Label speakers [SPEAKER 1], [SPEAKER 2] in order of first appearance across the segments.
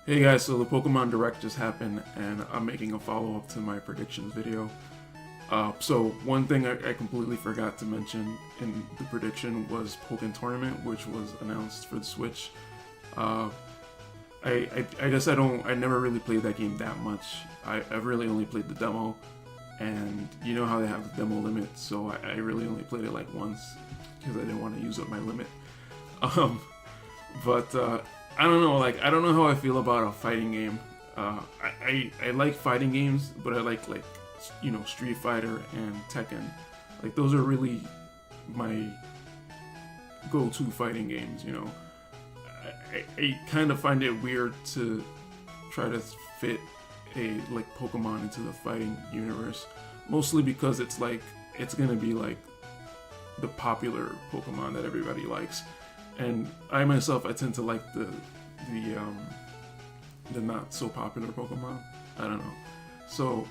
[SPEAKER 1] Hey guys, so the Pokemon Direct just happened, and I'm making a follow-up to my predictions video. So one thing I completely forgot to mention in the prediction was Pokken Tournament, which was announced for the Switch. Uh, I guess I never really played that game that much. I've really only played the demo, and you know how they have the demo limit, so I really only played it like once because I didn't want to use up my limit. Um, but I don't know, like I don't know how I feel about a fighting game. I like fighting games, but I like Street Fighter and Tekken. Like those are really my go-to fighting games. I kind of find it weird to try to fit a Pokemon into the fighting universe, mostly because it's gonna be like the popular Pokemon that everybody likes. And I myself, I tend to like the not so popular Pokemon. I don't know. So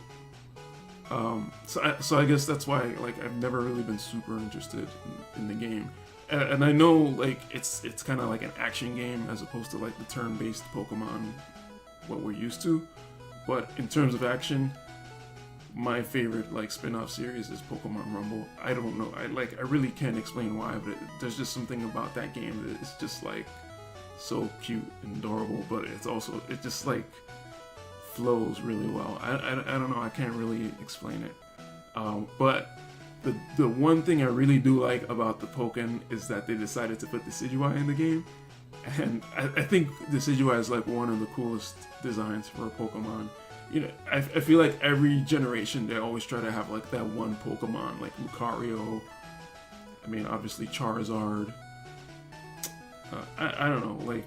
[SPEAKER 1] I guess that's why I've never really been super interested in the game. And I know it's kind of like an action game as opposed to like the turn-based Pokemon what we're used to. But in terms of action, my favorite spin-off series is Pokemon Rumble. I don't know. I really can't explain why, but there's just something about that game that is just so cute and adorable. But it just flows really well. I don't know. I can't really explain it. But the one thing I really do like about the Pokken is that they decided to put the Decidueye in the game, and I think the Decidueye is one of the coolest designs for a Pokemon. I feel like every generation they always try to have that one Pokemon, like Lucario. I mean, obviously Charizard. I don't know,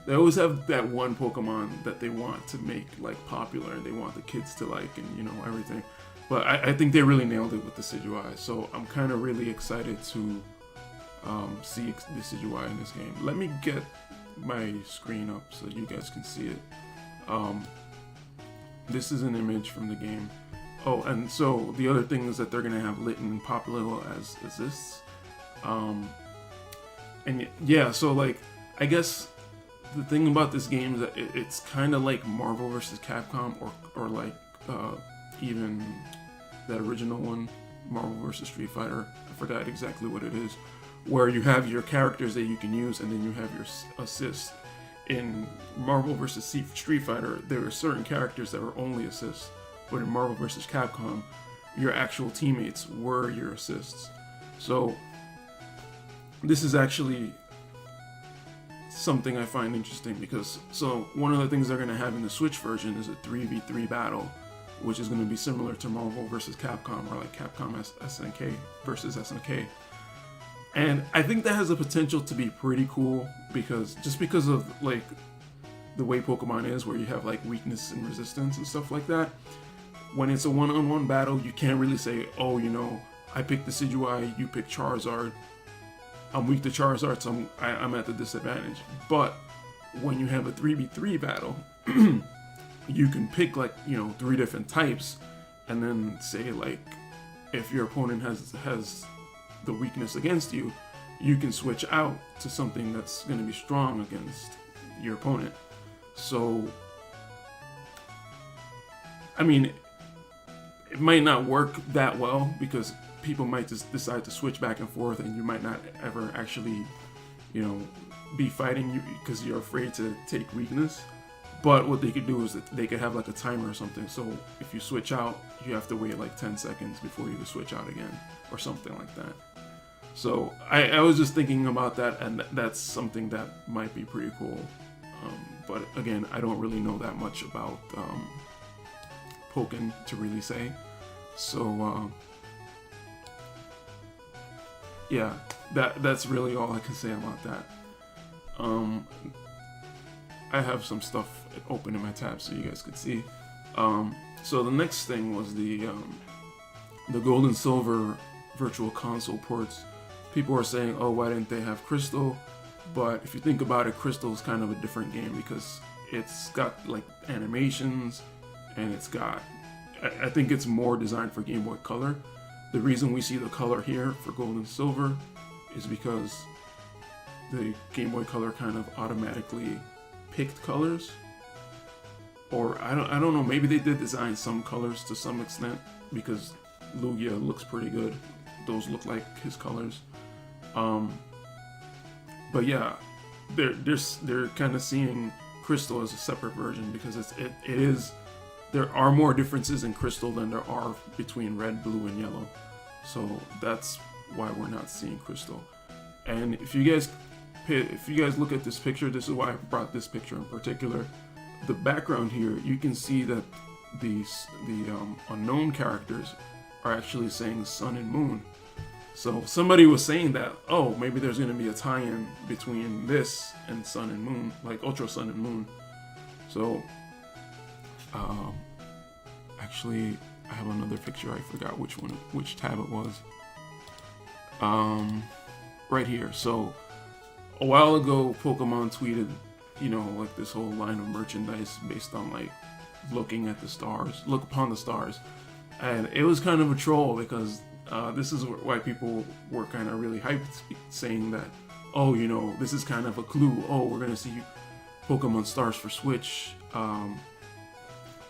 [SPEAKER 1] they always have that one Pokemon that they want to make popular, and they want the kids to and everything. But I think they really nailed it with the Decidueye, so I'm kind of really excited to see the Decidueye in this game. Let me get my screen up so you guys can see it. This is an image from the game. Oh, and so the other thing is that they're gonna have Litten and Popplio as assists. And yeah, so I guess the thing about this game is that it's kind of like Marvel vs. Capcom, or even that original one, Marvel vs. Street Fighter. I forgot exactly what it is, where you have your characters that you can use, and then you have your assists. In Marvel vs. Street Fighter, there are certain characters that were only assists, but in Marvel vs. Capcom, your actual teammates were your assists. So this is actually something I find interesting because one of the things they're going to have in the Switch version is a 3v3 battle, which is going to be similar to Marvel vs. Capcom, or Capcom SNK versus SNK. And I think that has the potential to be pretty cool because of the way Pokemon is, where you have weakness and resistance and stuff like that. When it's a one-on-one battle, you can't really say, oh, I picked the Decidueye, you picked Charizard. I'm weak to Charizard, so I'm at the disadvantage. But when you have a 3v3 battle, you can pick 3 different types, and then say if your opponent has the weakness against you, you can switch out to something that's going to be strong against your opponent. So, I mean, it might not work that well because people might just decide to switch back and forth, and you might not ever actually, be fighting you because you're afraid to take weakness. But what they could do is that they could have a timer or something. So if you switch out, you have to wait 10 seconds before you can switch out again, or something like that. So I was just thinking about that, and that's something that might be pretty cool. But again, I don't really know that much about Pokken to really say. So yeah, that's really all I can say about that. I have some stuff open in my tab so you guys could see. So the next thing was the Gold and Silver Virtual Console ports. People are saying, oh, why didn't they have Crystal? But if you think about it, Crystal is kind of a different game because it's got animations, and it's got, I think it's more designed for Game Boy Color. The reason we see the color here for Gold and Silver is because the Game Boy Color kind of automatically picked colors, or I don't know. Maybe they did design some colors to some extent because Lugia looks pretty good. Those look like his colors. But yeah, they're kind of seeing Crystal as a separate version because it is. There are more differences in Crystal than there are between red, blue, and yellow. So that's why we're not seeing Crystal. And if you guys look at this picture, this is why I brought this picture in particular. The background here, you can see that the unknown characters are actually saying Sun and Moon. So somebody was saying that, oh, maybe there's going to be a tie-in between this and Sun and Moon, like Ultra Sun and Moon. So, actually, I have another picture. I forgot which tab it was. Right here. So, a while ago, Pokemon tweeted, like this whole line of merchandise based on like look upon the stars, and it was kind of a troll because this is why people were kind of really hyped, saying that, oh, this is kind of a clue. Oh, we're gonna see Pokemon Stars for Switch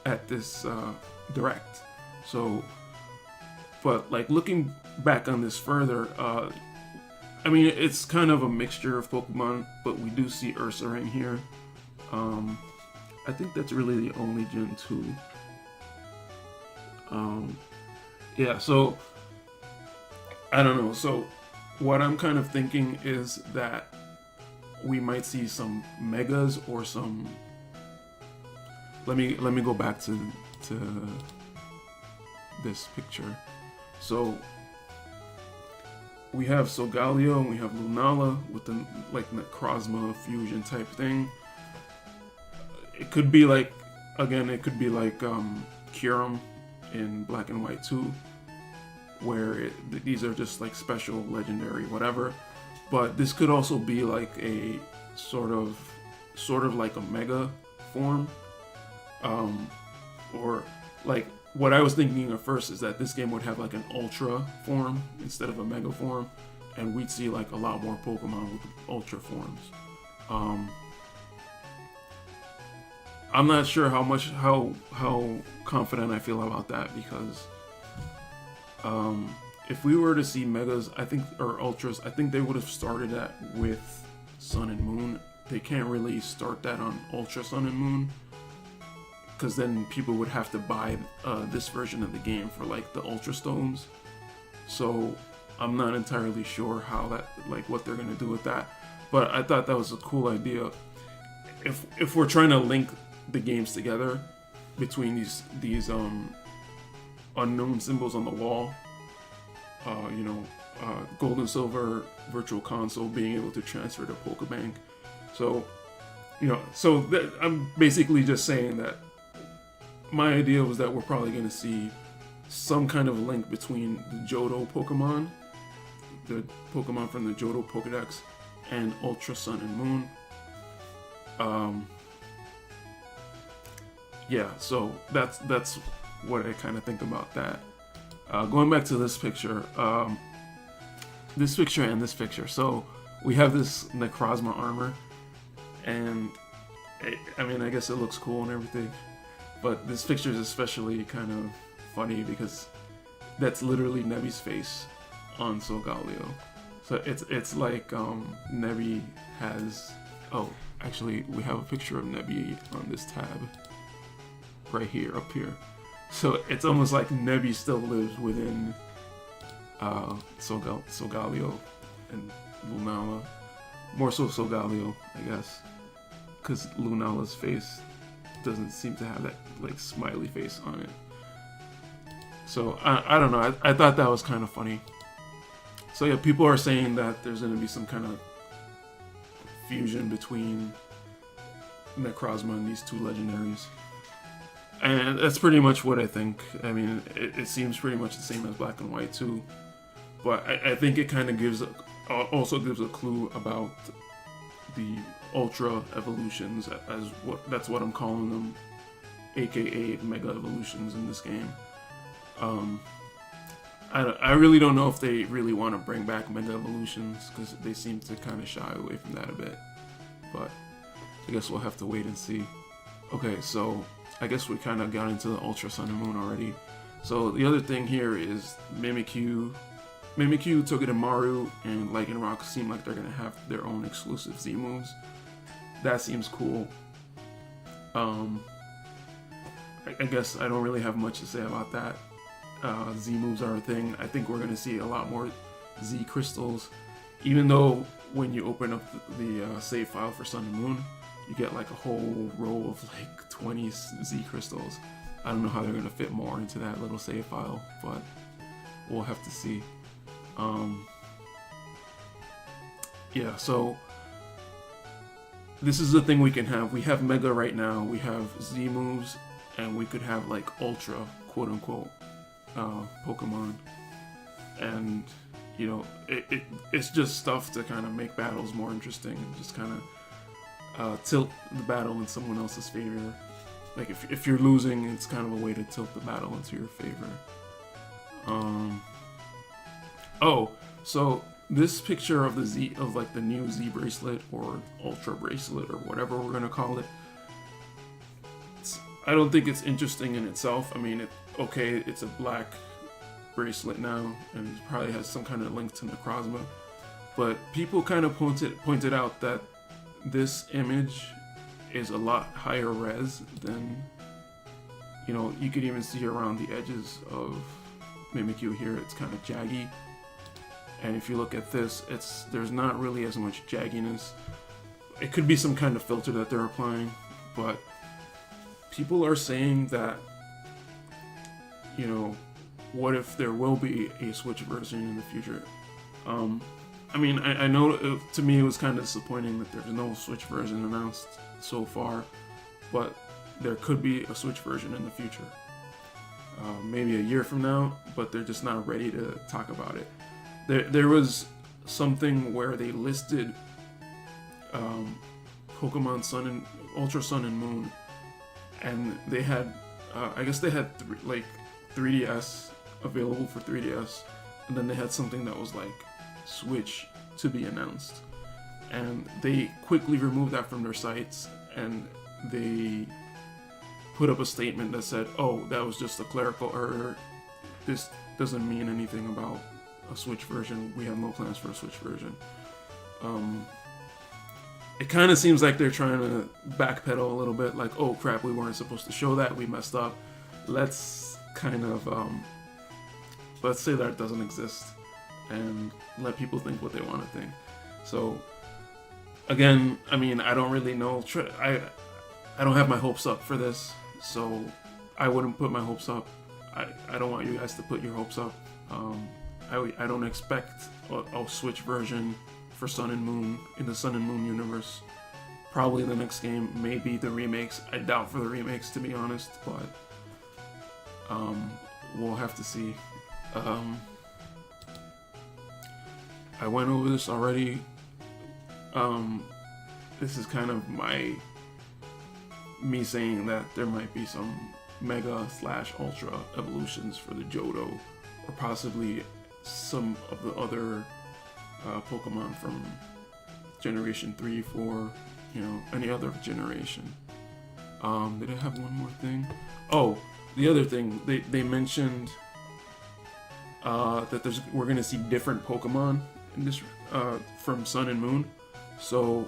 [SPEAKER 1] at this direct. So, but like looking back on this further, I mean, it's kind of a mixture of Pokemon, but we do see Ursaring here. I think that's really the only Gen 2. Yeah, so I don't know. So what I'm kind of thinking is that we might see some Megas or some. Let me go back to this picture. So we have Solgaleo and we have Lunala with the like Necrozma fusion type thing. It could be like, again, it could be like Kyurem in Black and White 2, where these are just like special, legendary, whatever. But this could also be like a sort of like a mega form, or like what I was thinking at first is that this game would have like an ultra form instead of a mega form, and we'd see like a lot more Pokemon with ultra forms. I'm not sure how confident I feel about that because if we were to see Megas, I think, or Ultras, I think they would have started that with Sun and Moon. They can't really start that on Ultra Sun and Moon because then people would have to buy this version of the game for like the Ultra Stones. So I'm not entirely sure how that, like what they're gonna do with that. But I thought that was a cool idea. If we're trying to link the games together between these unknown symbols on the wall, Gold and Silver Virtual Console being able to transfer to Pokebank. So, I'm basically just saying that my idea was that we're probably going to see some kind of link between the Johto Pokemon, the Pokemon from the Johto Pokedex, and Ultra Sun and Moon. Yeah, so that's what I kind of think about that. Going back to this picture and this picture. So we have this Necrozma armor, and I guess it looks cool and everything, but this picture is especially kind of funny because that's literally Nebby's face on Solgaleo. So it's like Nebby has. Oh, actually, we have a picture of Nebby on this tab. Right here, up here. So it's almost like Nebby still lives within Solgaleo and Lunala. More so Solgaleo, I guess. Because Lunala's face doesn't seem to have that like smiley face on it. So I don't know. I thought that was kind of funny. So yeah, people are saying that there's going to be some kind of fusion between Necrozma and these two legendaries. And that's pretty much what I think. I mean, it seems pretty much the same as Black and White 2. But I think it kind of also gives a clue about the Ultra evolutions, that's what I'm calling them, aka Mega evolutions in this game. I really don't know if they really want to bring back Mega evolutions because they seem to kind of shy away from that a bit. But I guess we'll have to wait and see. Okay, so I guess we kind of got into the Ultra Sun and Moon already. So the other thing here is Mimikyu, Togedemaru, and Lycanroc seem like they're gonna have their own exclusive Z moves. That seems cool. I guess I don't really have much to say about that. Z moves are a thing. I think we're gonna see a lot more Z crystals, even though when you open up the save file for Sun and Moon, you get like a whole row of like 20 Z crystals. I don't know how they're gonna fit more into that little save file, but we'll have to see. Yeah, so this is the thing we can have. We have Mega right now, we have Z moves, and we could have like Ultra, quote unquote, Pokemon. And, you know, it's just stuff to kind of make battles more interesting and just kind of tilt the battle in someone else's favor. Like if you're losing, it's kind of a way to tilt the battle into your favor. Oh, so this picture of the new Z bracelet or Ultra bracelet or whatever we're gonna call it, I don't think it's interesting in itself. I mean, it's a black bracelet now, and it probably has some kind of link to Necrozma. But people kind of pointed out that this image is a lot higher res than, you know, you could even see around the edges of Mimikyu here. It's kind of jaggy. And if you look at this, there's not really as much jagginess. It could be some kind of filter that they're applying, but people are saying that, you know, what if there will be a Switch version in the future? I mean, I know to me it was kind of disappointing that there's no Switch version announced so far, but there could be a Switch version in the future. Maybe a year from now, but they're just not ready to talk about it. There was something where they listed Pokemon Ultra Sun and Moon, and they had, I guess they had 3DS available for 3DS, and then they had something that was like Switch to be announced, and they quickly removed that from their sites, and they put up a statement that said, "Oh, that was just a clerical error. This doesn't mean anything about a Switch version. We have no plans for a Switch version." It kind of seems like they're trying to backpedal a little bit, like, "Oh crap, we weren't supposed to show that. We messed up. Let's kind of let's say that it doesn't exist and let people think what they want to think." So again, I mean, I don't really know. I don't have my hopes up for this, so I wouldn't put my hopes up. I don't want you guys to put your hopes up. I don't expect a Switch version for Sun and Moon in the Sun and Moon universe. Probably the next game, maybe the remakes. I doubt for the remakes, to be honest, but we'll have to see. I went over this already. This is kind of me saying that there might be some Mega/Ultra evolutions for the Johto, or possibly some of the other Pokemon from Generation 3, 4, you know, any other generation. Did I have one more thing? Oh, the other thing, they mentioned that we're gonna see different Pokemon in this from Sun and Moon. So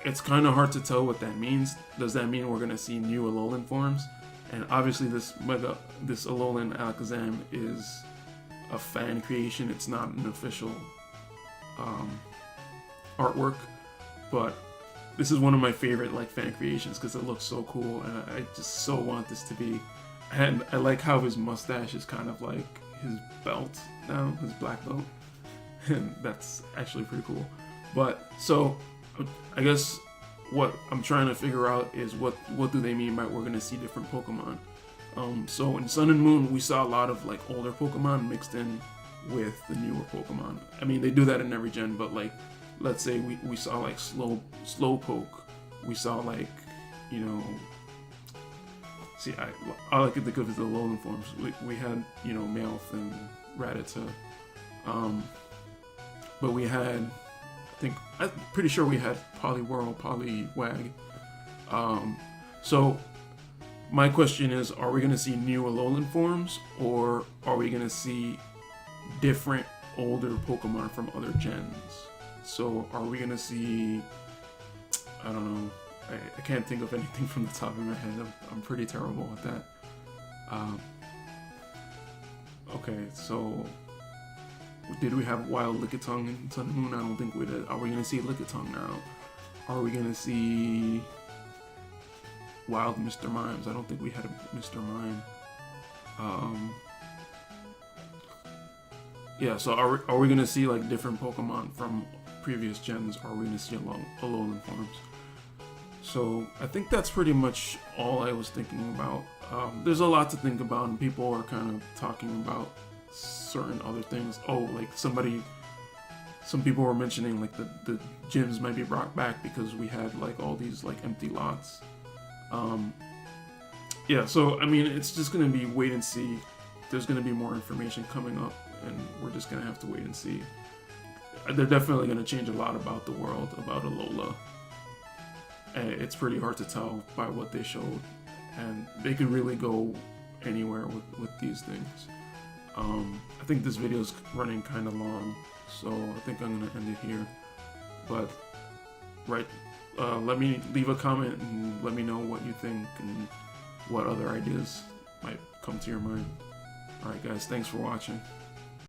[SPEAKER 1] it's kind of hard to tell what that means. Does that mean we're gonna see new Alolan forms? And obviously this Alolan Alakazam is a fan creation. It's not an official artwork, but this is one of my favorite fan creations because it looks so cool, and I just so want this to be. And I like how his mustache is kind of like his belt now, his black belt, and that's actually pretty cool. But so I guess what I'm trying to figure out is what do they mean by we're gonna see different Pokemon. So in Sun and Moon we saw a lot of older Pokemon mixed in with the newer Pokemon. I mean, they do that in every gen, but let's say we saw Slowpoke, we saw you know, see, all I can think of is the Alolan forms. We had, you know, Meowth and Rattata, but we had, I'm pretty sure we had Poliwhirl, Poliwag. So my question is, are we going to see new Alolan forms, or are we going to see different older Pokemon from other gens? So are we going to see, I don't know, I can't think of anything from the top of my head. I'm pretty terrible at that. Okay, so did we have Wild Lickitung in Sun and Moon? I don't think we did. Are we going to see Lickitung now? Are we going to see Wild Mr. Mimes? I don't think we had a Mr. Mime. Yeah, so are we going to see like different Pokemon from previous gens? Or are we going to see Alolan forms? So I think that's pretty much all I was thinking about. There's a lot to think about, and people are kind of talking about certain other things. Oh, like some people were mentioning like the gyms might be brought back because we had like all these like empty lots. Yeah, so I mean, it's just gonna be wait and see. There's gonna be more information coming up, and we're just gonna have to wait and see. They're definitely gonna change a lot about the world, about Alola. It's pretty hard to tell by what they showed, and they could really go anywhere with these things. I think this video is running kind of long, so I think I'm gonna end it here. But let me leave a comment and let me know what you think and what other ideas might come to your mind. Alright guys, thanks for watching.